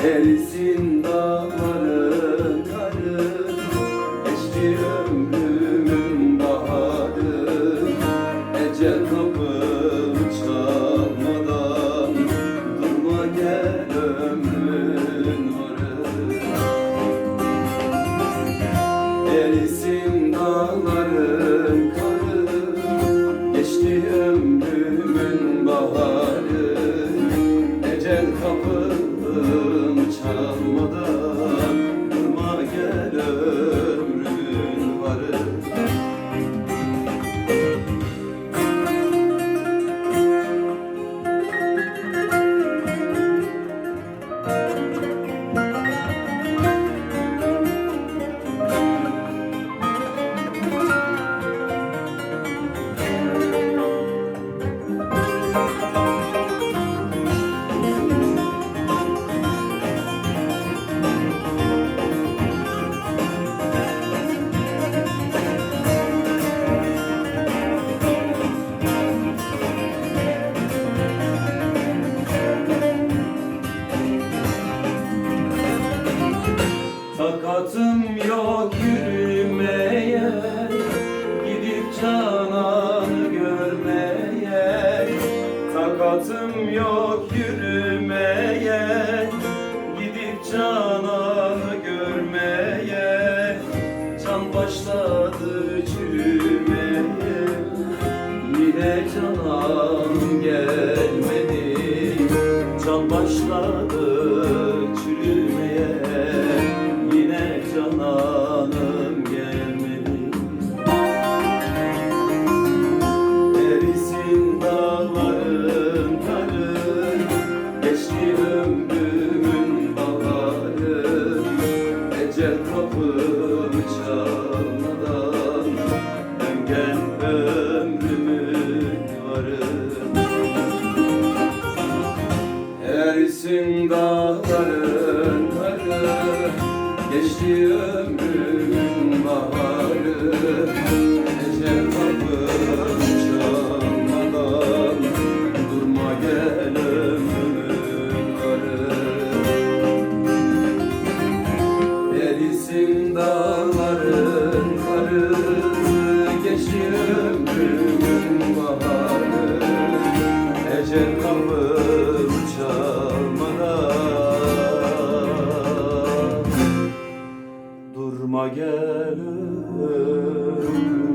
Erisin dağların karı, geçti ömrümün baharı. Ecel kapımı çalmadan durma gel ömrün varı. Erisin dağların karı, geçti ömrümün baharı. Ecel kapımı çalmadan durma gel ömrün varı. Takatım yok yürümeye, gidip cananı görmeye. Takatım yok yürümeye, gidip cananı görmeye. Can başladı çürümeye, yine cananım gelmedi. Can başladı çürümeye, yine cananım gelmedi. Erisin dağların karı, geçti ömrümün baharı. Ecel kapımı çalmadan dön gel ömrümün varı. Erisin dağların karı, geçti ömrümün baharı. Ecel kapımı çalmadan durma gel ömrümün varı. Erisin dağların karı, geçti ömrümün baharı. Ecel kapımı çalmadan durma gel ömrümün